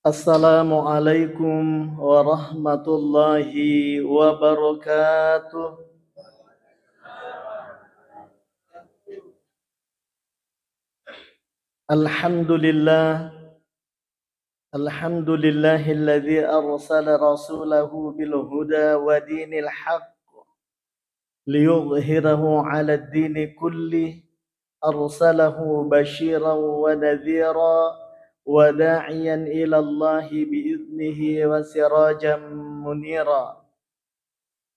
Assalamualaikum warahmatullahi wabarakatuh. Alhamdulillah. Alhamdulillahilladzi arsala rasulahu bil huda wa dinil haqq liyudhhirahu 'ala ad-dini kullih. Arsalahu basyiran wa nadhira wa da'iyan ila Allahi bi'idnihi wa sirajan munira.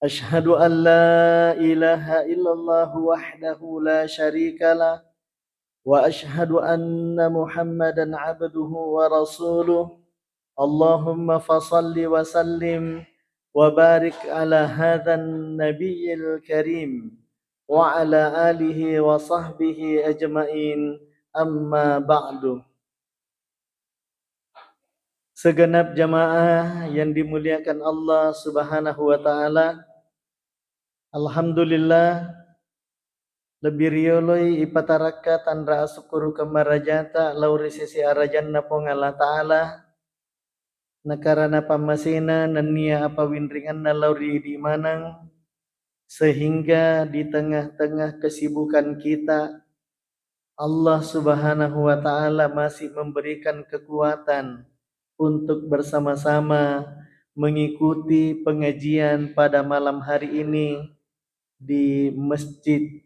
أشهد أن لا إله إلا الله وحده لا شريك له وأشهد أن محمدا عبده ورسوله. اللهم فصل وسلم وبارك على هذا النبي الكريم وعلى آله وصحبه أجمعين. أما بعد. Segenap jamaah yang dimuliakan Allah Subhanahu wa taala, alhamdulillah lebih rioloi ipataraka tandra asukuru kemarajata lauri sisi arajanna pongala ta'ala nakarana pamasina nania apa windringanna lauri di manang, sehingga di tengah-tengah kesibukan kita Allah Subhanahu wa taala masih memberikan kekuatan untuk bersama-sama mengikuti pengajian pada malam hari ini di Masjid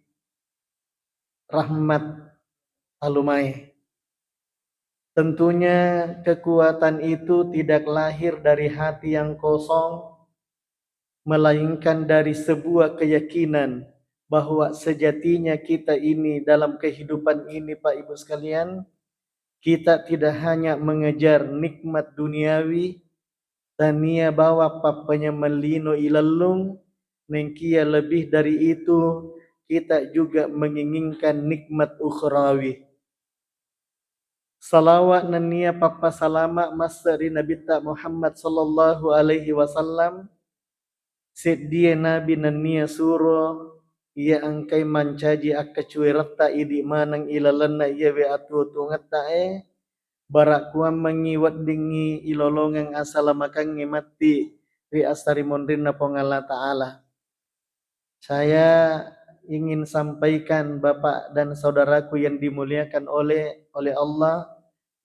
Rahmat Alumai. Tentunya kekuatan itu tidak lahir dari hati yang kosong, melainkan dari sebuah keyakinan bahwa sejatinya kita ini dalam kehidupan ini, Pak Ibu sekalian, kita tidak hanya mengejar nikmat duniawi, tania bawa papanya melino ilalung, nengkia lebih dari itu kita juga menginginkan nikmat ukhrawi. Salawat nania papa salama masari Nabi Muhammad sallallahu alaihi wasallam, sedia Nabi nania suro ia angkai mancaji akka cuirata idi manang ilalanna ia we atu tungata barak kuam mengiwat dingi ilolongang asala makang mati ri astari mondrinna pongala ta'ala. Saya ingin sampaikan Bapak dan saudaraku yang dimuliakan oleh Allah,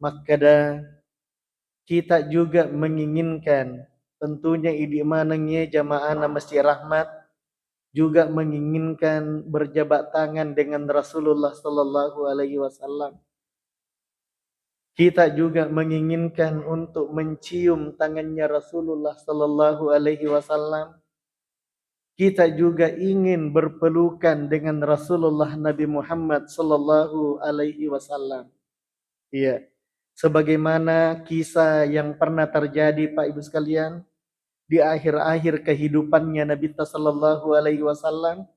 maka kita juga menginginkan tentunya idi manangnya jamaah Masjid Rahmat juga menginginkan berjabat tangan dengan Rasulullah sallallahu alaihi wasallam. Kita juga menginginkan untuk mencium tangannya Rasulullah sallallahu alaihi wasallam. Kita juga ingin berpelukan dengan Rasulullah Nabi Muhammad sallallahu alaihi wasallam. Iya. Sebagaimana kisah yang pernah terjadi Pak Ibu sekalian di akhir-akhir kehidupannya Nabi sallallahu alaihi wasallam,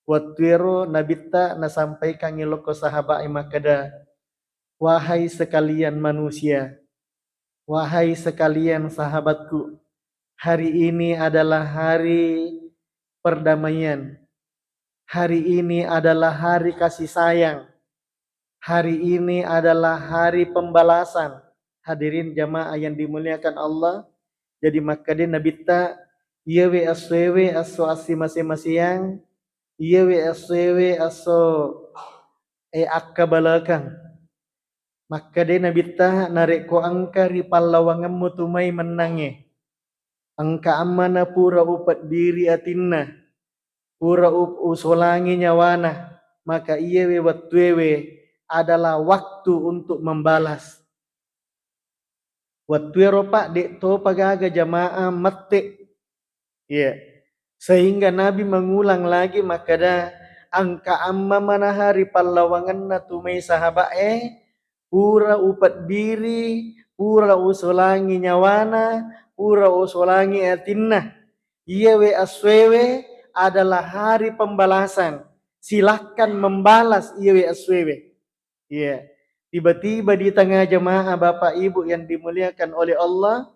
watwiro Nabi nasampaikan iloko sahabat makada, wahai sekalian manusia, wahai sekalian sahabatku, hari ini adalah hari perdamaian, hari ini adalah hari kasih sayang, hari ini adalah hari pembalasan. Hadirin jamaah yang dimuliakan Allah, jadi makanya Nabi yewe aswewe aso asima-siang, yewe aswewe aso akka balakang. Maka dia Nabi narik ko angka ri pallawangan mutumai menange. Angka amana pura upat diri atinna, pura usolangi nyawana, maka yewe watwewe adalah waktu untuk membalas. Watwero pak dek to pagaga jamaah mate. Ya. Sehingga Nabi mengulang lagi makada angka amma mana hari pallawangan na tumai sahabat pura upat diri, pura usolangi nyawana, pura usolangi atinna. Yewe aswewe adalah hari pembalasan. Silahkan membalas yewe aswewe. Ya. Tiba-tiba di tengah jemaah Bapak Ibu yang dimuliakan oleh Allah,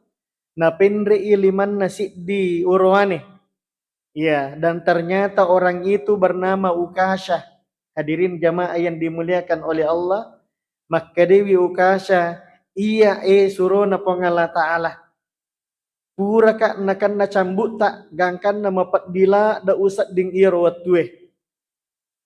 napendre iliman nasi di urwane. Ya, dan ternyata orang itu bernama Ukasha. Hadirin jemaah yang dimuliakan oleh Allah, maka Dewi Ukasha iya suruh na pongala ta'ala. Pura ka nakan na cambut tak gangkan na mapat dila da usat ding iro watue.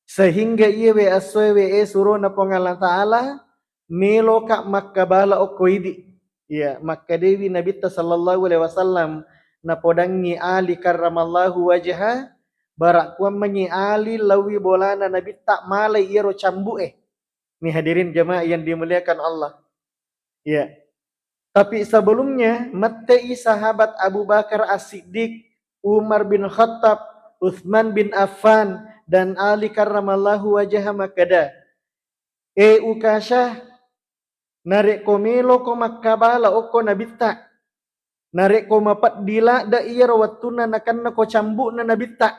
Sehingga iya we asoy we suruh na pongala ta'ala melo ka makkabala o koidi. Ya, maka Dewi Nabi sallallahu alaihi wasallam na podangi ali karramallahu wajha barak kuam menyi ali lawi bolana Nabi tak malai iro cambu Nih hadirin jemaah yang dimuliakan Allah. Ya. Tapi sebelumnya matei sahabat Abu Bakar As-Siddiq, Umar bin Khattab, Uthman bin Affan dan Ali karramallahu wajha makada. Ukasha narek komelo ko makkabala oko nabitta. Narek ko mapat dila da iya rawatuna nakan na ko cambu na nabitta.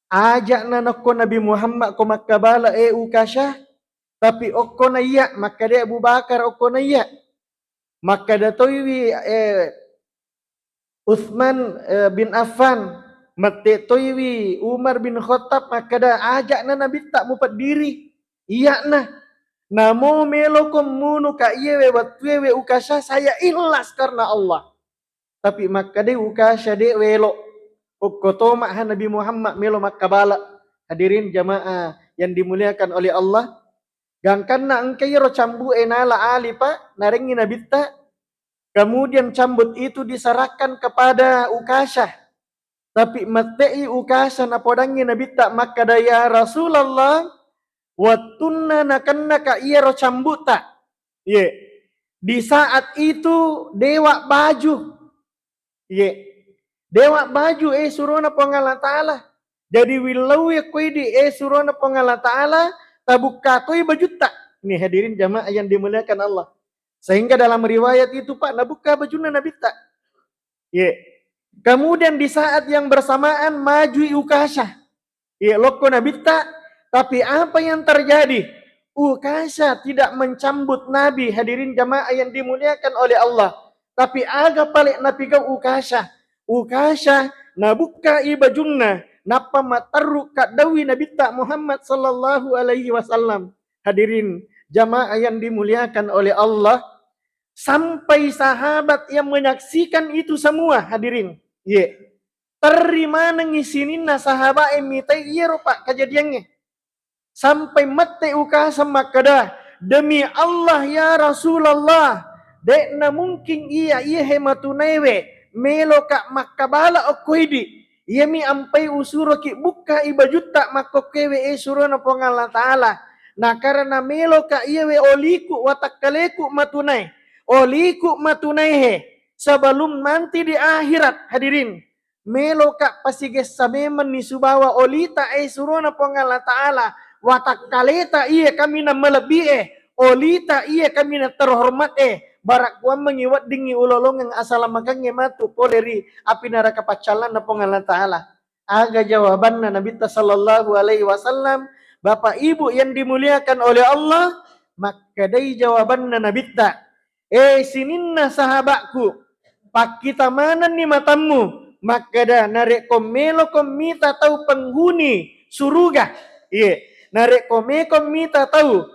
Ajak na nako Nabi Muhammad ko makkabala ukasha. Tapi oko na iya makada Abu Bakar oko na iya. Maka datoiwi Uthman bin Affan mate toiwi Umar bin Khattab maka da ajak na Nabi tak mupat diri iya na namo melo komunu ka iye watwe ukasha saya ikhlas karena Allah tapi maka de ukasha de welo ukotoma Nabi Muhammad melo makabala. Hadirin jamaah yang dimuliakan oleh Allah, gangkan na engkay ro cambu enala ali pa narengi nabitta. Kemudian cambut itu diserahkan kepada Ukasha. Tapi matei Ukasha na podangi nabitta maka daya Rasulullah watunna nakanna ka iya ro cambuta. Ye. Di saat itu dewa baju. Ye. Dewa baju surona pongala ta'ala. Jadi wilau ya kuidi surona pongala ta'ala tabuka toi baju tak. Nih hadirin jamaah yang dimuliakan Allah. Sehingga dalam riwayat itu Pak nabuka bajunya Nabi tak. Kemudian di saat yang bersamaan maju Ukasha. Loko Nabi tak. Tapi apa yang terjadi? Ukasha tidak mencambut Nabi. Hadirin jamaah yang dimuliakan oleh Allah. Tapi agak paling Nabi kau Ukasha. Ukasha nabuka bajunna. Napa mataru kadawi Nabi tak Muhammad sallallahu alaihi wasallam. Hadirin jamaah yang dimuliakan oleh Allah. Sampai sahabat yang menyaksikan itu semua hadirin. Terima nangisinin na sahabat emitai Pak kejadiannya. Sampai mate Ukasha makada. Demi Allah ya Rasulullah. Dek na mungkin iya hematunewe. Melo kak makabala okuidi. Iya mi ampai usuro ki buka ibajuta makokewe surona pongala ta'ala. Nah karena melo kak iya we oliku watakaleku matunai. Oliku matunaihe sebelum nanti di akhirat hadirin melo kak pasiges sameman ni subawa olita surona pongala ta'ala watak kaleta iya kami na melebi olita iya kami na terhormat barak kuam mengiwat dingi ulolong yang asal magang matu poleri api neraka pacalan na pongala ta'ala. Aga jawaban na Nabi sallallahu alaihi wasallam Bapak Ibu yang dimuliakan oleh Allah maka dari jawaban na Nabi sininna sahabatku pak kita mana nih matamu maka dah narek komelo komita tahu penghuni surga narek komita tahu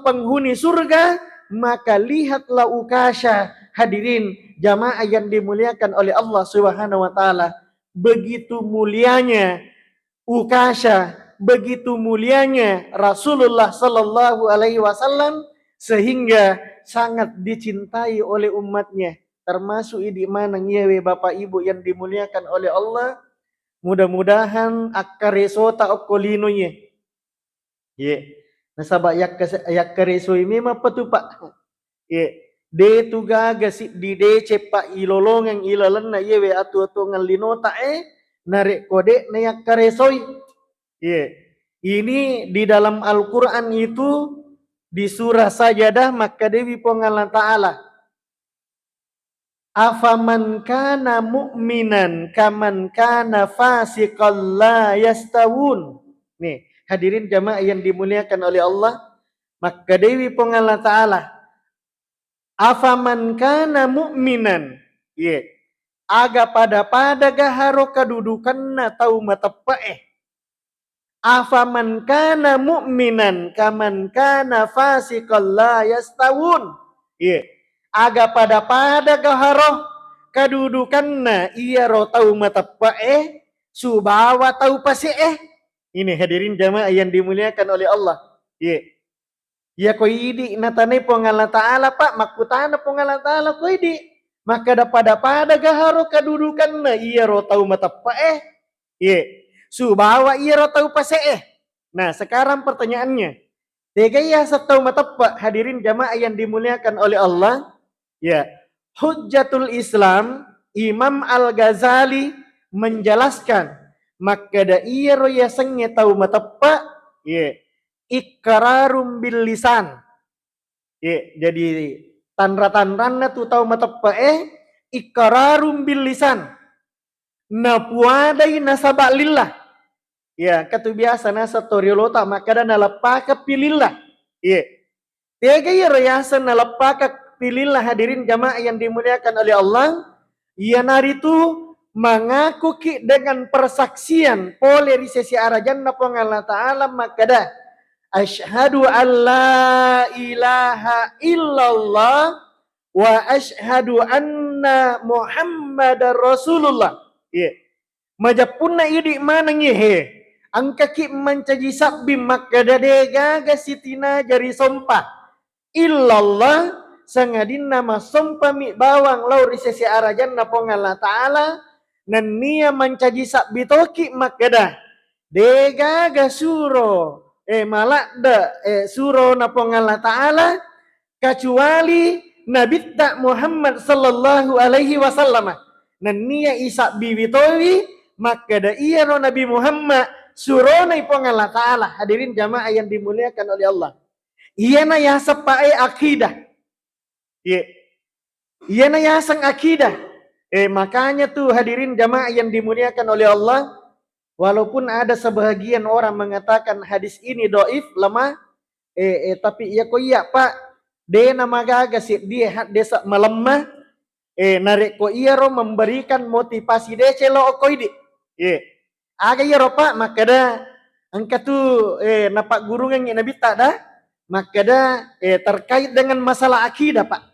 penghuni surga maka lihatlah Ukasha. Hadirin jamaah yang dimuliakan oleh Allah Subhanahu wa taala, begitu mulianya Ukasha, begitu mulianya Rasulullah sallallahu alaihi wasallam sehingga sangat dicintai oleh umatnya, termasuk di mana nyewe Bapak Ibu yang dimuliakan oleh Allah. Mudah-mudahan akkareso ta okkolinonya. Nasaba yakkareso ini apa tuh Pak? De tuga gasit di de cepak ilolong yang ilalan na yewe atu-atu ngalinota narek kode na yakkaresoi. Ini di dalam Al-Quran itu di surah Sajadah maka Dewi Pongala Ta'ala afaman kana mu'minan kaman kana fasiqan la yastawun. Nih hadirin jamaah yang dimuliakan oleh Allah maka Dewi Pongala Ta'ala afaman kana mu'minan aga pada gaharo kedudukan na tau matepa afaman kana mu'minan kaman kana fasiqan la yastawun. Iya. Aga pada gaharo kadudukanna iya ro tau matapa subawa tau pasi Ini hadirin jamaah yang dimuliakan oleh Allah. Iya. Ya ko idi natane pongala ta'ala pak makutana pongala ta'ala ko idi. Maka pada gaharo kadudukanna iya ro tau matapa Iya. Subawa iya ro tau pasi Nah, sekarang pertanyaannya. Tega ya setau matapa hadirin jamaah yang dimuliakan oleh Allah. Ya, Hujjatul Islam Imam Al-Ghazali menjelaskan maka da iya roya sengnya tahu matapa ya ikrarum bil lisan ya jadi tanra-tanranna tu tahu matapa ikrarum bil lisan napuadai nasaba lillah ya katu biasa nasa toriolota maka da nalapaka pilillah ya tega iya roya sen nalapaka pilihlah hadirin jamaah yang dimuliakan oleh Allah. Ia naritu mengaku ki dengan persaksian polarisasi arah jannah Allah Ta'ala makada asyhadu an la ilaha illallah wa asyhadu anna muhammadar rasulullah. Iya. Majapunna idi mana ngehe angka ki mencaji sabbi makada degaga sitina jari sompah illallah sangadin nama sompami bawang lau risesi arajan na pongala ta'ala nan niya mancaji sakbitoki makada dega gasuro malakda suro na pongala ta'ala kecuali Nabi tak Muhammad sallallahu alaihi wasallam nan niya isak bibitowi makada iya no Nabi Muhammad suro na pongala ta'ala. Hadirin jamaah yang dimuliakan oleh Allah, iya na yasa pae akidah. Iya. Iya na yasang akidah. Makanya tuh hadirin jamaah yang dimuliakan oleh Allah, walaupun ada sebahagian orang mengatakan hadis ini doif, lemah, tapi ya kok iya pak, dia nama gaga sih dia desa melemah, narik ko iya ro memberikan motivasi dia celo koidi. Iya. Aga iya ro pak makada angka tuh napak gurungan yang nabi tak dah, makada terkait dengan masalah akidah pak.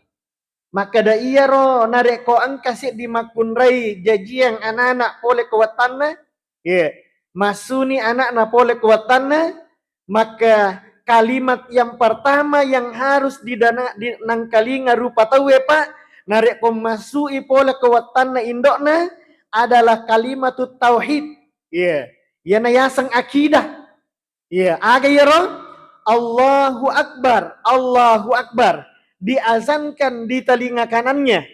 Maka da iya ro narek ko ang kasih di makunrai jajiang anak-anak pole kuatanna masuni anak na pole kuatanna maka kalimat yang pertama yang harus didana di nangkalinga rupa tahu pak narek ko masui pole kuatanna indokna adalah kalimat tauhid ya na yasang akidah aga ya ro Allahu Akbar diazankan di telinga kanannya.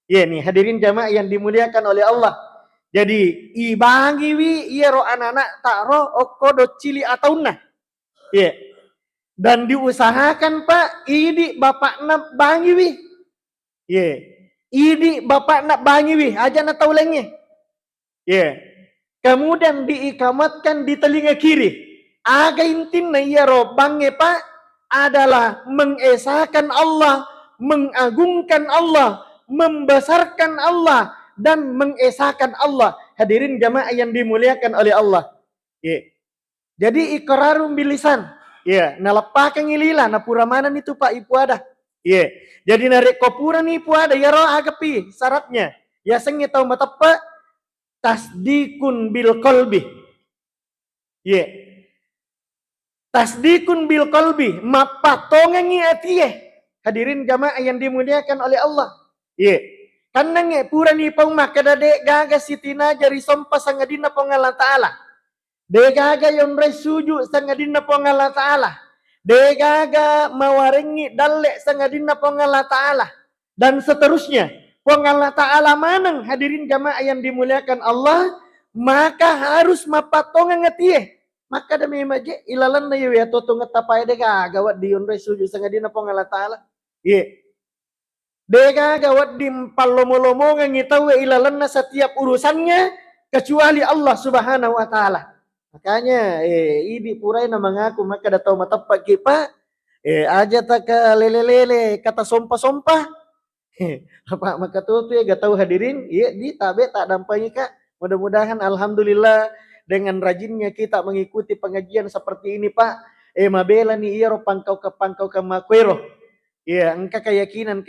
Ya nih hadirin jamaah yang dimuliakan oleh Allah. Jadi ibangi wi iya ro anak-anak tak ro okodo cili atauna. Ya. Dan diusahakan pak idi bapak nak bangi wi. Ya. Idi bapak nak bangi wi aja na taulengnya. Ya. Kemudian diikamatkan di telinga kiri. Aga intin na iya ro bangi pak adalah mengesahkan Allah, mengagungkan Allah, membesarkan Allah, dan mengesahkan Allah. Hadirin jamaah yang dimuliakan oleh Allah. Jadi iqrarum bilisan. Nalapakan ilila, napura mana itu pak ipu ada. Jadi narik kopura nih ipu ada, ya roh agapi syaratnya. Ya sengi tahu matapa tasdikun bil qalbi. Tasdikun bil qalbi mapatongangi atiye. Hadirin jamaah yang dimuliakan oleh Allah. Karena nge pura ni pau makada de gaga sitina jari sompa sangadina pongala ta'ala. De gaga yon resuju sangadina pongala ta'ala. De gaga mawarengi dalle sangadina pongala ta'ala. Dan seterusnya. Pongala ta'ala manang hadirin jamaah yang dimuliakan Allah. Maka harus mapatongan atiye. Maka demi maje ilalan na ya toto ngatapai dega gawat di yonre suju sangadina pongala ta'ala. Dega gawat di palomo-lomo ngitawe ilalan na setiap urusannya kecuali Allah Subhanahu wa taala. Makanya ini purai na mengaku maka datau matapak kipa aja tak ke lele-lele kata sompah-sompah. Apa maka tuh ya gak tahu hadirin di tabe tak dampaknya kak. Mudah-mudahan alhamdulillah dengan rajinnya kita mengikuti pengajian seperti ini Pak. Mabela ni iro pangkau ke makwero. Ya, engka keyakinan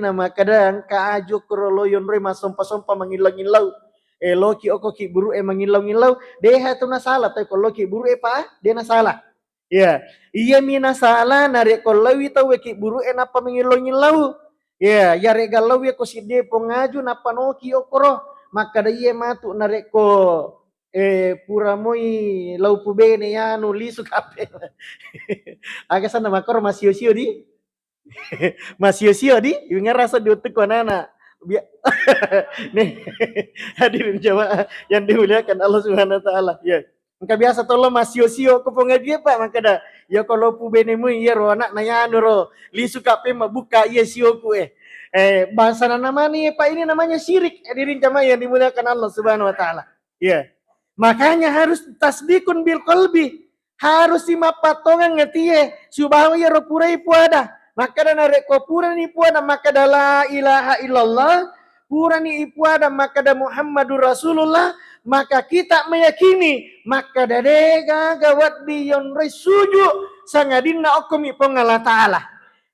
maka dah engka ajo kroloyon re masompa-sompa mangilau-ngilau. Loki okoki buru mangilau-ngilau, deha tu na salah, tapi kalau loki buru pa, dia na salah. Ya, iya mina salah nare kolawi tau weki buru napa mangilau-ngilau. Ya, ya regalau ya ko si de pongaju napa noki okoro, maka da iya matu nare ko pura moi lau pubene ya nulisu kape. Aga sana makor masio-sio di. Masio-sio di, yung rasa diutuk ko nana. Nih, hadirin jamaah yang dimuliakan Allah Subhanahu wa taala. Ya. Engka biasa tolo masio-sio ko pengaji Pak maka dah. Ya kalau pu benemu ya ro anak nayano ro. Li suka pe mabuka iya sio ku bahasa nama nih Pak ini namanya syirik. Hadirin jamaah yang dimuliakan Allah Subhanahu wa taala. Ya. Makanya harus tasdikun bil qalbi. Harus sima patongan ngetiye subhanahu ya ro purai puada. Maka dan arek ko pura ni puada maka da la ilaha illallah pura ni ipuada maka da Muhammadur Rasulullah maka kita meyakini maka da dega gawat biyon resuju sangadinna okumi pongala taala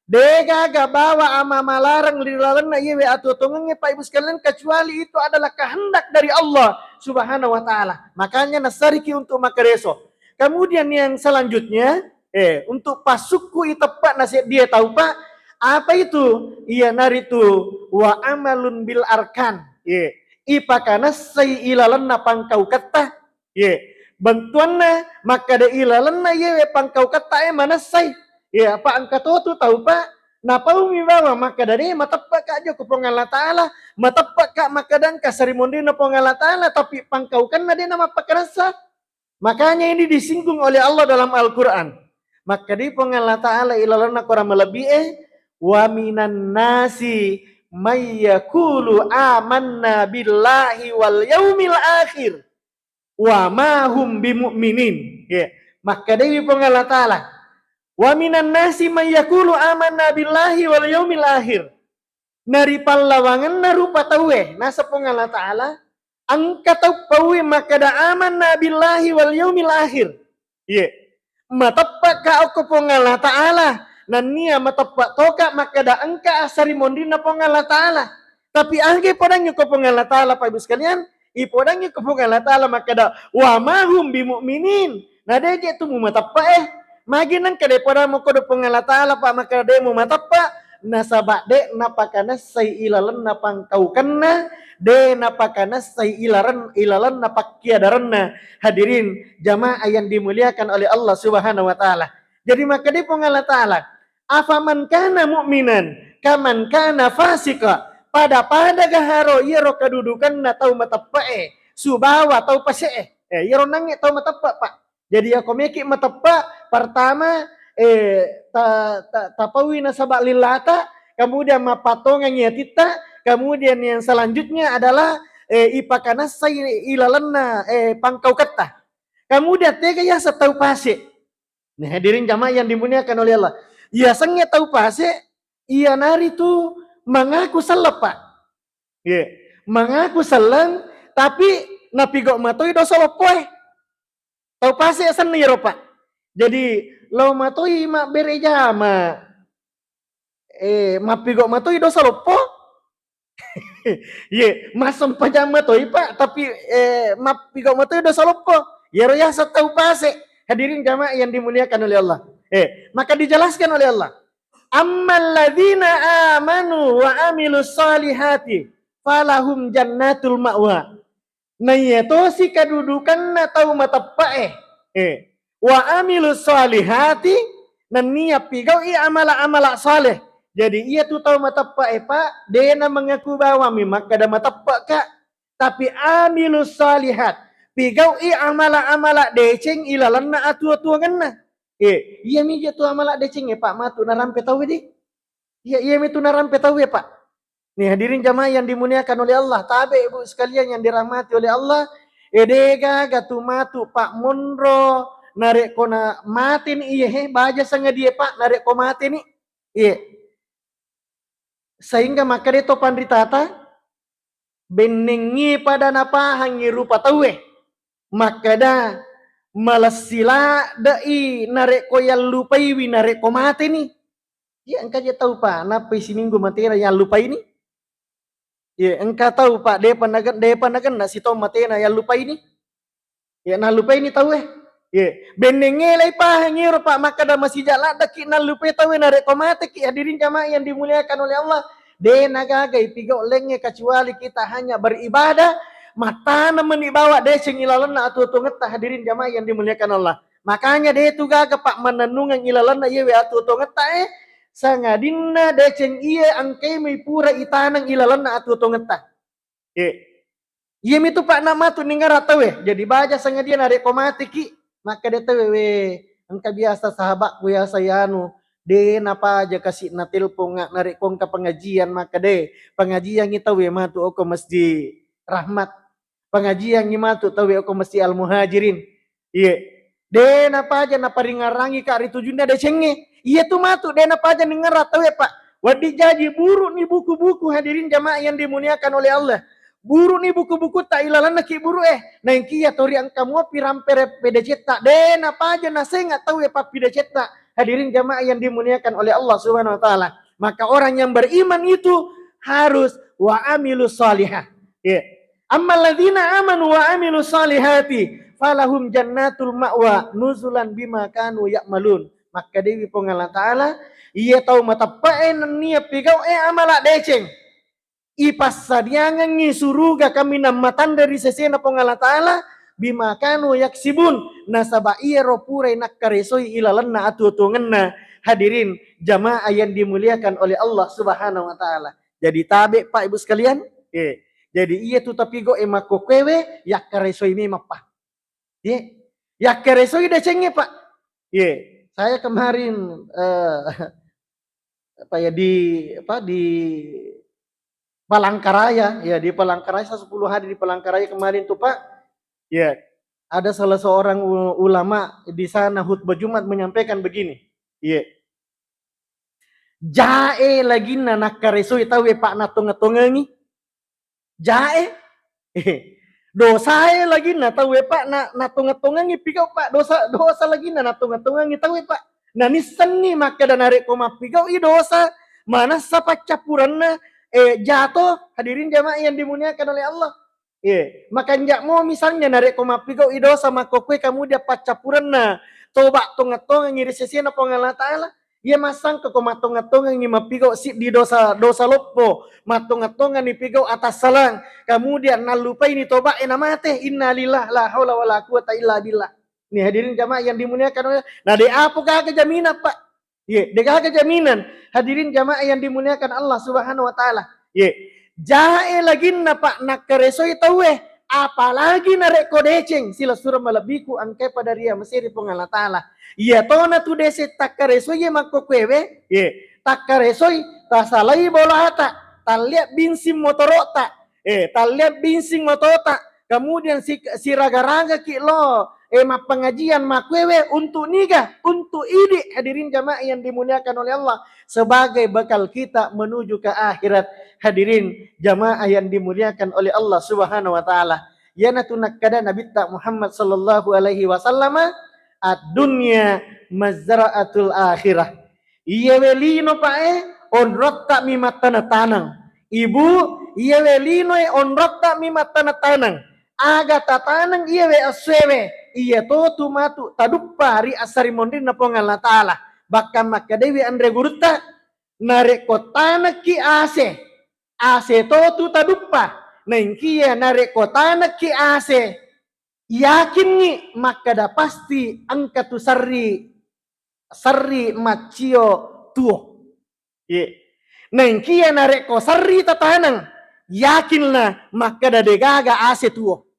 dega gabawa ama malarang lilalanna yewe atau tongenge Pak Ibu sekalian kecuali itu adalah kehendak dari Allah Subhanahu wa taala. Makanya nasariki untuk makareso. Kemudian yang selanjutnya untuk pasukku itu tepat nasihat dia tahu Pak apa itu? Iya naritu wa amalun bil arkan. Ipakana say ilalanna pangkau kata. Bantuanna maka da ilalanna ye pangkau kata mana say. Apa angka tu tahu Pak? Napa umi bawa maka dari matapak ka aja ku pongala taala matapak ka maka dan kasarimundi na pongala taala tapi pangkau kan na dia nama pakarasa. Makanya ini disinggung oleh Allah dalam Al-Qur'an. Maka di pengala ta'ala ilalana korang melebihi wa minan nasi mayyakulu amanna billahi wal yaumil akhir wa ma hum bimu'minin. Maka di pengala ta'ala wa minan nasi mayyakulu amanna billahi wal yaumil akhir nari pallawangan narupa tawe nasa pengala ta'ala angka tau pawe maka da amanna billahi wal yaumil akhir. Matapak ka ako pongala ta'ala nania matapak toka maka da angka asari mondina pongala ta'ala tapi angke podang ko pongala ta'ala Pak Ibu sekalian ipodang ko pongala ta'ala maka da wa mahum bimu'minin na deje tu matapak maginan kade podang mo ko pongala ta'ala Pak maka de mo matapak nasabak de napakana say ilalan napangkau kenna de napakana say ilalan napakiadaranna. Hadirin jamaah yang dimuliakan oleh Allah Subhanahu wa taala. Jadi maka di pengala taala afaman kana mu'minan kaman kana fasika pada gaharo yero kedudukan na tau matapae subawa tau pasee yero nange tau matapak Pak. Jadi aku meki matapak pertama tapawi nasabak lilata kemudian mapatongan ya tita. Kemudian yang selanjutnya adalah ipakana say ilalanna pangkau kata. Kemudian tega ya setau pase. Nah, hadirin jamaah yang dimuliakan oleh Allah. Ya sengnya tahu pase, ia nari tu mengaku salah Pak. Mengaku salah tapi napigok matoi dosa lopoe. Tahu pase seni Pak. Jadi lo matoi mak bereja ma mapigok matoi dosa lopo. Masam pajama toy Pak tapi mapigok matoi dosa lopo. Ya roya setau pase. Hadirin jamaah yang dimuliakan oleh Allah. Maka dijelaskan oleh Allah. Ammal ladzina amanu wa amilus solihati falahum jannatul ma'wa. Nah itu si kedudukan na tahu matapae. Wa amilus solihati nania pigau i amala-amala saleh. Jadi ia tu tahu matapae Pak, dia na mengaku bahwa maka ada matapak Kak. Tapi amilus solihat pigau i amala-amala deceng ilalan na atu-atu ngana. Iya mi tu amala deceng Pak matu narampe tahu di. Iya mi tu narampe tahu Pak. Nih hadirin jamaah yang dimuliakan oleh Allah, tabe Ibu sekalian yang dirahmati oleh Allah, edega gatu matu Pak Monro narek kona mati ni iya baja sanga dia Pak narek ko mati ni. Sehingga maka deto pandritata benengi pada napa hangi rupa tawe maka da malasila dai narek ko yang lupai wi narek ko mati ni Ya, engkau je tahu Pak, napa isi minggu materi yang lupa ini? Ya, engkau tahu Pak, depan nagan nasi tahu materi yang lupa ini? Ya, nah lupa ini tahu Ya, benenge lai Pak, ngiro Pak, maka dah masih jalan dah ki nah lupa tahu na rekomate ki hadirin jamaah yang dimuliakan oleh Allah. De nagagai pigo lenge kecuali kita hanya beribadah, mata nemen bawa de sengilalana atau ngeta hadirin jamaah yang dimuliakan Allah. Makanya de itu gaga Pak menenungan ilalana ye atau ngeta sangadinna deceng iya angkai mai pura itanang ilalana atau ngeta. Iya itu Pak nama tu ninggara tahu jadi baca sangadia narek komati ki maka dia tahu engkau biasa sahabat gue sayanu de napa aja kasih na telepon ngak narik kong ke pengajian maka de pengajian kita we matu oko masjid rahmat pengajian ngimatu tahu oko masjid al muhajirin iya de napa aja napa ringarangi ka hari tujunda de cenge iya tu matu de napa aja ninggara tahu Pak wadi jadi buruk nih buku-buku hadirin jamaah yang dimuliakan oleh Allah buru nih buku-buku tak ilalan nak buru nah yang kia tori ang kamu pirampere pede cetak den apa aja nase nggak tahu ya pak pede cetak hadirin jamaah yang dimuliakan oleh Allah Subhanahu wa taala maka orang yang beriman itu harus wa amilus salihah ya ammal ladzina amanu wa amilus salihati falahum jannatul ma'wa nuzulan bima kanu ya'malun maka dewi pengala taala ia tahu mata paen nia pigau amala deceng ipasadiangan ngi suruga kami namatan dari sesena pengala ta'ala bimakanu yaksibun nasaba iya ropure nakkaresoi ilalanna atutunganna hadirin jamaah yang dimuliakan oleh Allah Subhanahu wa taala. Jadi tabe Pak Ibu sekalian, jadi iya tu tapi go emako kwewe yakkaresoi memapa. Yakkaresoi decenge Pak. Saya kemarin di Palangkaraya, ya di Palangkaraya 10 hari di Palangkaraya kemarin tuh Pak, ya ada salah seorang ulama di sana khutbah Jumat menyampaikan begini, jae lagi nak karesoi tahu Pak natung-natungangi, jae, dosa lagi na tahu Pak natung-natungangi pikau Pak dosa lagi na natung-natungangi tahu Pak, nah nisan nih maka dan narik koma pikau i dosa mana sapa capuranna jatuh hadirin jamaah yang dimuliakan oleh Allah. Maka nyak mau misalnya narik komapi kau ido sama kokwe kamu dia pacapuran na toba tonga-tonga ngiri sesena pengala ta'ala. Ia masang ke komatonga-tonga ngi mapigau si di dosa lopo matonga-tonga ni pigau atas salang. Kemudian nalupa ini toba mate innalillah la haula wala quwata illa billah. Nih hadirin jamaah yang dimuliakan oleh nah de apa kagak jaminan Pak? Dekah jaminan hadirin jamaah yang dimuliakan Allah Subhanahu wa taala. Jae lagi na Pak nakaresoi tahu apalagi narek kodeceng sila surah malabiku angkai pada ria mesiri pengala taala. Iya tona tu dese takaresoi mako kwewe takaresoi tasalai bola hata taliat binsing motorota taliat binsing motota kemudian si raga-raga ki lo pengajian makwewe untuk niga, untuk ini hadirin jamaah yang dimuliakan oleh Allah sebagai bekal kita menuju ke akhirat hadirin jamaah yang dimuliakan oleh Allah Subhanahu wa taala. Yana tunakkada Nabi Muhammad sallallahu alaihi wasallam ad-dunya mazra'atul akhirah. Iya welino pae on rotta mimatana tanang. Ibu iya welino on rotta mimatana tanang. Aga tatanang iya we aswewe iya tu matu taduppa ri asari mondin na pongala taala bakka makka dewi andre gurutta nare kotana ki ase tu taduppa nengkia nare kotana ki ase yakin ni maka da pasti angka tu sarri macio tuo nengkia nare ko sarri tatanang yakinlah maka da degaga ase tuo.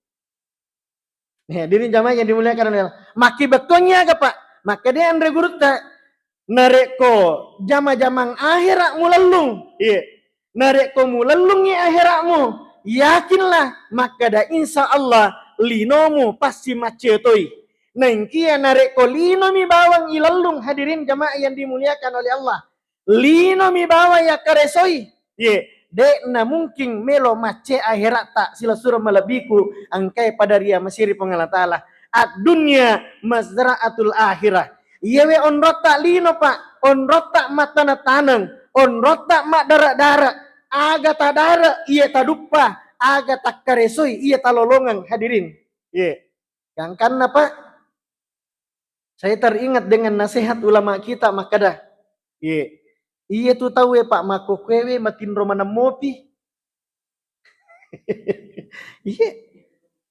Diri jamaah yang dimuliakan oleh Allah. Maki betulnya apa Pak? Maka dia andre gurutta nareko jama-jamang akhirat mulallung. Nareko mulallungi akhiratmu. Yakinlah maka da insya Allah linomu pasti macetoi. Nengkia nareko lino mi bawang ilallung hadirin jamaah yang dimuliakan oleh Allah. Lino mi bawang ya karesoi. Dek na mungkin melo mace akhirat tak sila surah malabiku angkai pada ria masiri pengala ta'ala ad dunya mazra'atul akhirah yewe onrot tak lino Pak on rotak mat tanang, on rotak mat darak-darak, aga tadara iya tadupa, aga tak karesoi iya talolongan hadirin. Yang karena Pak, saya teringat dengan nasihat ulama kita makadah. Iya tuh tahu ya Pak mako kwewe matin romana mopi. Iya.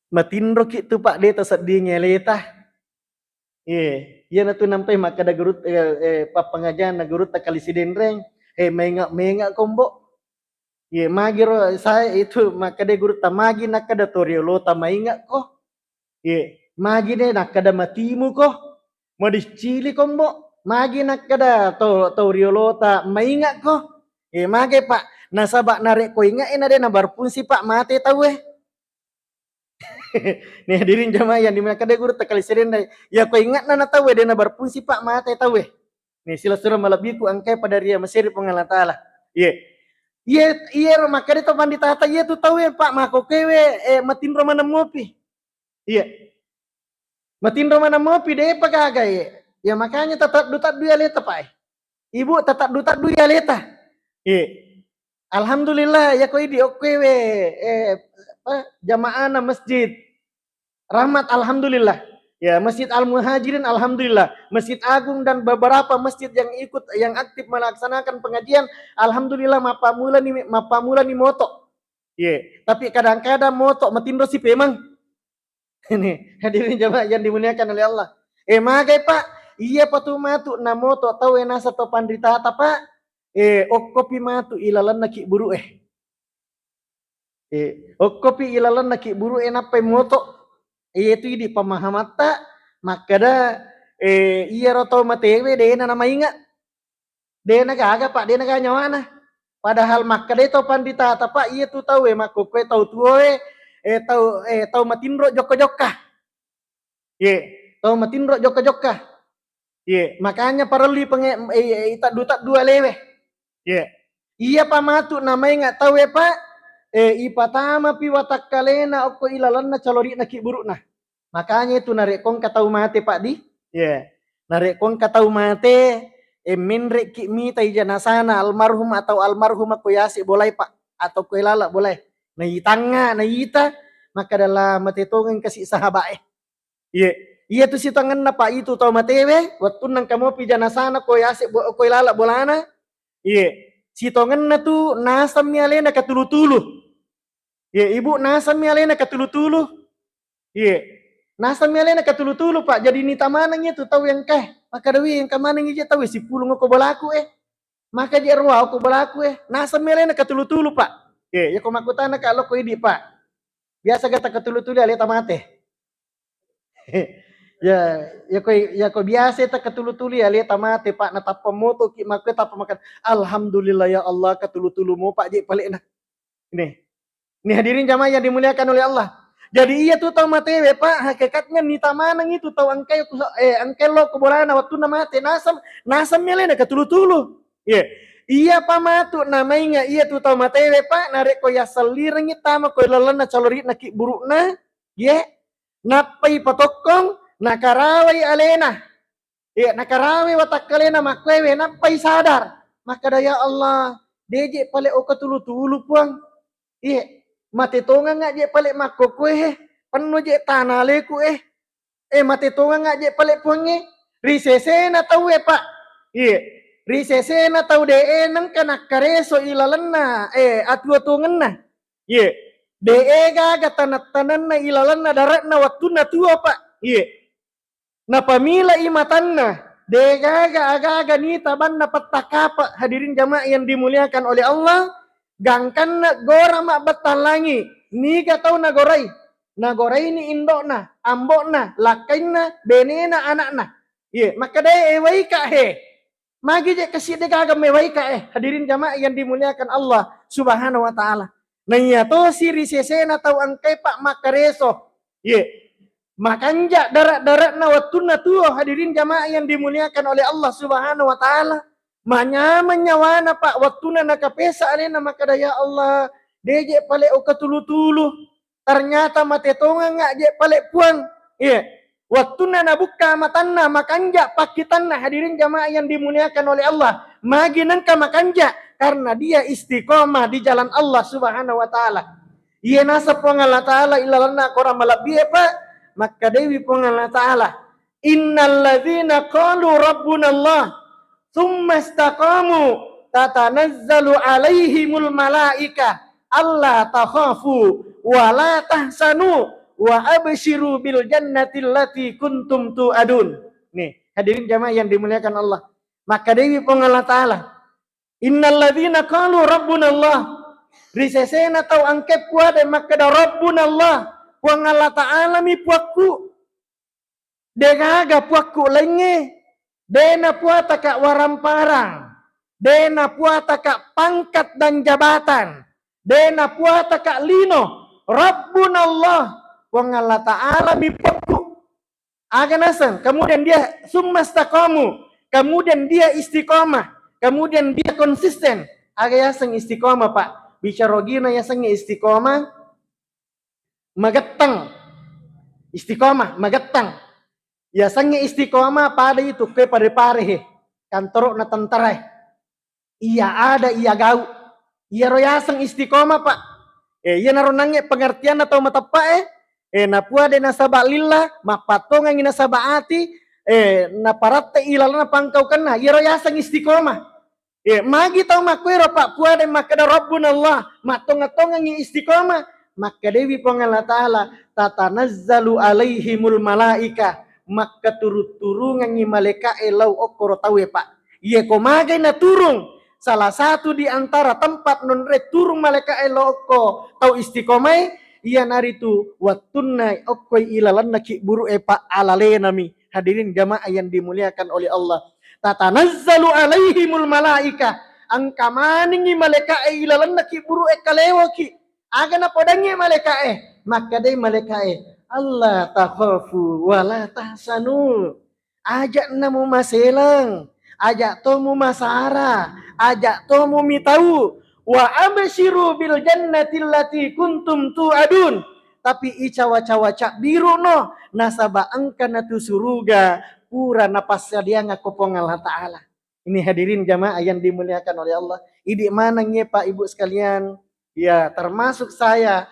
Matin roki tu Pak deta sedihnya leta. Iya na tu nampai makada gurut pa pengajian na gurut kali sidenreng. Menga kombo. Magiro saya itu makade gurut tamagi nakada toriolo tamainga ko. Magi ne nakada matimu ko. Modis cili kombo. Magi nakada toriolo ta mainga ko. Mage Pak nasabak narik ko inga ina de na barpunsi Pak mate tahu Nih hadirin jamaah yang dimuliakan dia guru tekali sering dai. Ya kau ingat nana tahu dia na berfungsi Pak mate tahu. Nih sila surah malabiku angkai pada ria Mesir pengalat Allah. Iya maka dia topan ditata iya tu tahu ya Pak mako kewe matin romana mopi. Matin romana mopi deh pagaga ya makanya tetap dutat dua leta Pak. Ibu tetap dutat dua leta. Alhamdulillah ya koi di okwewe jamaah na masjid Rahmat alhamdulillah. Ya, Masjid Al-Muhajirin alhamdulillah. Masjid Agung dan beberapa masjid yang ikut yang aktif melaksanakan pengajian alhamdulillah mapamula ni moto. Tapi kadang-kadang moto matindo si pemang. Ini hadirin jamaah yang dimuliakan oleh Allah. Magai Pak, iya patu matu na moto tahu nasa to pandritata Pak. Okkopi matu ilalan naki buru okkopi ilalan naki buru napai moto. Itu di pemahaman tak makada iya roto matewe deh na maingat deh na gaga Pak deh na nyawana padahal makada itu pandita Pak iya tu tahu mako kue tahu tuwe tahu matinro joko-joka tahu matinro joko-joka makanya parali tak dua lewe iya pamatu namanya nggak tahu Pak ipatama pi watak kalena okko ilalan na calori na kiburu na. Makanya itu narek kong katau mate Pak di. Narek kong katau mate minrek ki mi tai janasana almarhum atau almarhum aku yasi boleh Pak atau kue lala boleh. Na itanga na ita maka dalam mate tongen kasih sahabat Iya tu si tangan na Pak itu tau matewe waktu nang kamu pi janasana kue yasi kue lala bolana. Si tongen na tu nasam mialena katulu-tulu. Ibu nasam mialena katulu-tulu. Nasam mialena katulu-tulu Pak. Jadi ni tamanang itu tahu yang kah. Maka dawi yang kamanang itu tahu si pulung ko balaku Maka dia ruau ko balaku Nasam mialena katulu-tulu Pak. Ya ko makutana kalau ko idi Pak. Biasa kata katulu-tulu ale tamate. Ya ko biasa ta katulu-tulu ale tamate Pak na tapa moto ki makwe tapa makan. Alhamdulillah ya Allah katulu-tulu mo Pak je palik na. Ini hadirin jamaah yang dimuliakan oleh Allah. Jadi iya tuh tahu matewe Pak, hakikatnya nita manang itu tahu angkai lo kebolana waktu nama mate nasam melena katulu-tulu. Iya Pak matu namanya iya tuh tahu matewe Pak narek ko ya salirang itama ko lalana calori na ki burukna. Napai patokong nakarawai alena. Nakarawai watak kalena makwewe napai sadar. Maka daya Allah, deje pale o katulu-tulu puang. Mati tonga nga je pale mako kue panu je tanale ku mati tonga nga je pale pungi risese na tau Pak risese na tau de nang kana kareso ilalan na atwa tungan na de gaga tanan na ilalan na darat na waktu na tua Pak na pamila imatan na de gaga aga ni taban na pataka Pak hadirin jamaah yang dimuliakan oleh Allah gangkan na gora mak batalangi ni gatau na gorai ni indo na ambo na lakain na bene na anak na maka deh ewai ka magi je kasih de kagam ewai ka hadirin jamaah yang dimuliakan Allah subhanahu wa ta'ala nah iya to si risese na tau angkai Pak makareso makanja darat na waktu na tuo hadirin jamaah yang dimuliakan oleh Allah subhanahu wa ta'ala menyawana Pak waktu na nakapesa alena maka daya Allah deje pale o katulu-tulu ternyata mate tonga nga je pale puang Waktuna nabuka matanna makanja pakitanna. Hadirin jamaah yang dimuliakan oleh Allah. Maginangka makanja karena dia istiqomah di jalan Allah Subhanahu wa taala. Ia nasa pong Allah taala ilalana korang malabi pak maka dewi pong Allah taala. Innal ladzina qalu rabbuna Allah tsumma istaqamu tatanazzalu alaihimul malaika alla takhafu wa la tahsanu wa abshiru bil jannati allati kuntum tu'adun. Nih, hadirin jamaah yang dimuliakan Allah. Maka dewi pong Allah taala. Innal ladzina qalu rabbuna Allah. Risesena tau angkep kuade maka da rabbuna Allah. Puang Allah taala mi puakku. Degaga puakku lenge. Dena puata kak waramparang. Dena puata kak pangkat dan jabatan. Dena puata kak lino. Rabbuna Allah. Wang Allah Ta'ala mipakku. Aganasan. Kemudian dia summastaqamu. Kemudian dia istiqomah. Kemudian dia konsisten. Agayasang istiqomah pak. Bicarogina yasang istiqomah. Magetang. Istiqomah. Magetang. Yasang istiqomah pada itu. Ke pare-pare. Kantorok na tantaray. Iya ada, iya gau. Iya royasang istiqomah pak. Iya naronangnya pengertian atau matapa napua de nasaba lillah mapatongan ina sabaati na paratte ilalana pangkau kana yero yasang istiqomah magi tau makuero pak pua de makada rabbuna Allah matonga-tonga ngi istiqomah maka dewi pongala taala tatanazzalu alaihimul malaika maka turut-turungan ngi maleka lau okoro tawe pak ye komagai na turung salah satu di antara tempat non turung maleka lau okko tau istiqomah iya naritu wattunna okkoi ilalan naki buru pak alalenami. Hadirin jamaah yang dimuliakan oleh Allah. Tatanazzalu alaihimul malaika. Angka maningi maleka ilalan naki buru kalewo ki. Aga na podangi maleka maka dai maleka Allah takhafu wala tahsanu. Ajak namu maselang. Ajak tomu masara. Ajak tomu mitau. Wa abshiru bil jannati allati kuntum tu'adun. Tapi icawa-cawa biru no nasaba angkana tu suruga pura napasya dia ngakopong Allah Ta'ala. Ini hadirin jamaah yang dimuliakan oleh Allah. Idi mana Pak Ibu sekalian? Ya termasuk saya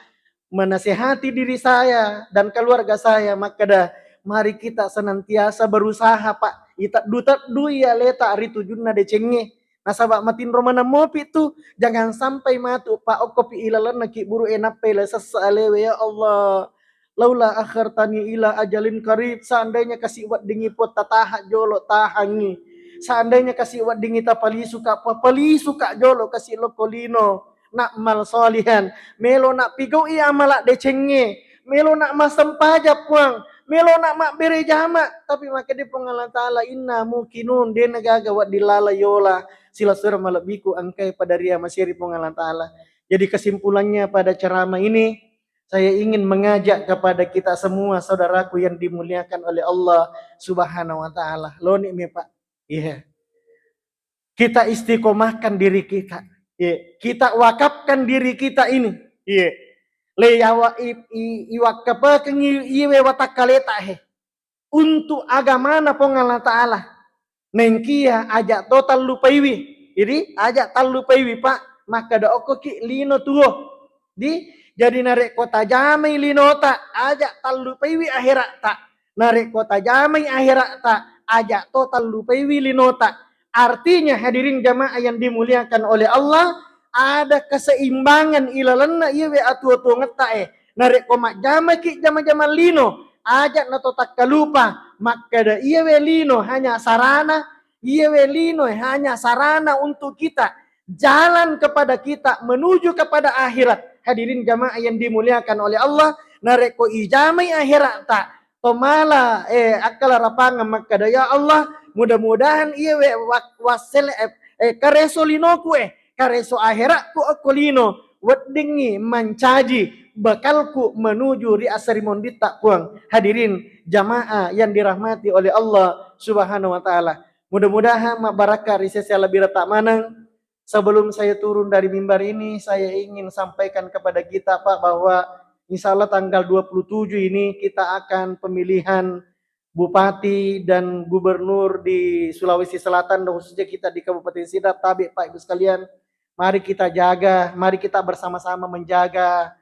menasihati diri saya dan keluarga saya. Maka dah mari kita senantiasa berusaha Pak. Ita dutat duya leta ari tujunna decenge. Nasabak matin romana mopi tu jangan sampai matu pak okopi ilalan naki buru enak pele sesalewe ya Allah laula akhartani ila ajalin karib seandainya kasih wat dingi pot tataha jolo tahangi seandainya kasih wat dingi tapali suka jolo kasih lokolino nak mal solihan melo nak pigau ia malak decenge melo nak masam pajak puang melo nak mak bere jama tapi maka di pengalan taala inna mukinun dia negaga wat dilala yola sila surah malabiku angkai pada ria masyari pengalan taala. Jadi kesimpulannya pada ceramah ini saya ingin mengajak kepada kita semua saudaraku yang dimuliakan oleh Allah Subhanahu wa taala. Lo nih Pak. Iya. Kita istiqomahkan diri kita. Iya. Kita wakafkan diri kita ini. Iya. Leyawa iwakapakan iwe watakaleta untuk agama na pengalan taala. Nengkia ajak total lupaiwi. Jadi ajak tal lupaiwi Pak. Maka da oko ki lino tuo. Jadi narek kota jamai lino tak. Ajak tal lupaiwi akhirat tak. Narek kota jamai akhirat tak. Ajak total lupaiwi lino tak. Artinya hadirin jamaah yang dimuliakan oleh Allah. Ada keseimbangan ilalanna iwe atu-atu ngeta Narek komak jamai ki jama-jama lino. Ajak na totak kalupa maka da iya welino hanya sarana untuk kita jalan kepada kita menuju kepada akhirat. Hadirin jamaah yang dimuliakan oleh Allah nareko ijamai akhirat tak tomala akal rapanga maka da ya Allah mudah-mudahan iya wasel karesolino ku kareso akhirat ku akolino wedingi mencaji bakalku menuju ri asari mondita puang. Hadirin jamaah yang dirahmati oleh Allah Subhanahu wa taala. Mudah-mudahan mak barakah risesya lebih retak manang. Sebelum saya turun dari mimbar ini, saya ingin sampaikan kepada kita Pak bahwa insya Allah tanggal 27 ini kita akan pemilihan Bupati dan Gubernur di Sulawesi Selatan dan khususnya kita di Kabupaten Sidrap. Tapi Pak Ibu sekalian, mari kita jaga, mari kita bersama-sama menjaga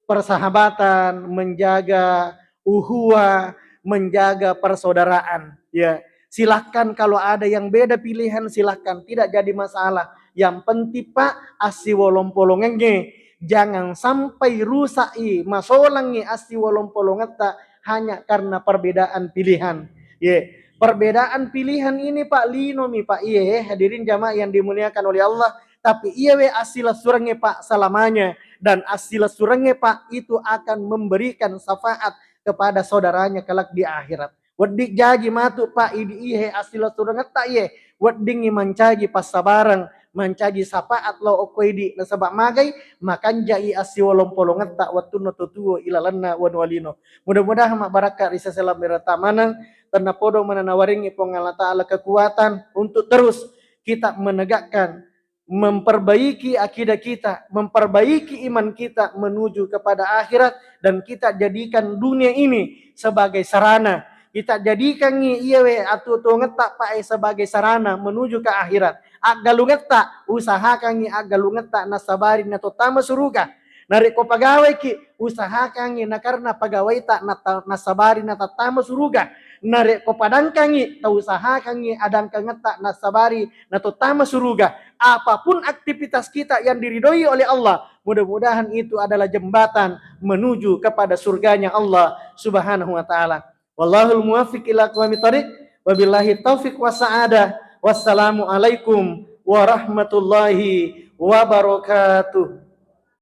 persahabatan, menjaga uhuwah, menjaga persaudaraan. Ya, silahkan kalau ada yang beda pilihan silahkan, tidak jadi masalah. Yang penting Pak asiwolompolongenge, jangan sampai rusai masolangi asiwolompolongeta hanya karena perbedaan pilihan. Ya, perbedaan pilihan ini Pak linomi Pak iya hadirin jamaah yang dimuliakan oleh Allah. Tapi iya we asila surangnya Pak selamanya, dan asila surangnya Pak itu akan memberikan syafaat kepada saudaranya kelak di akhirat. Wedik jaji matu Pak idi ihe asila surangnya tak ye wedingi mancaji pas sabarang mancaji sapaat lo okoidi nasabak magai makan jai asiwolong polongan tak waktu no tutuo ilalanna wanwalino. Mudah-mudahan mak barakat risa selam manang tanah podo mananawaringi pengala ta'ala kekuatan untuk terus kita menegakkan, memperbaiki akidah kita, memperbaiki iman kita menuju kepada akhirat, dan kita jadikan dunia ini sebagai sarana. Kita jadikan iyewe atau ngetak pae sebagai sarana menuju ke akhirat. Agalunget tak usahakan agalunget tak nasabari na totama suruga. Narik ko pagawai ki usahakan na karena pagawai tak nasabari na tatama suruga. Narik ko padangkan ta usahakan adangkan tak nasabari na totama suruga. Apapun aktivitas kita yang diridhoi oleh Allah, mudah-mudahan itu adalah jembatan menuju kepada surganya Allah Subhanahu wa taala. Wallahul muwaffiq ila aqwamit thoriq, wabillahi taufiq wassaada. Wassalamu alaikum warahmatullahi wabarakatuh.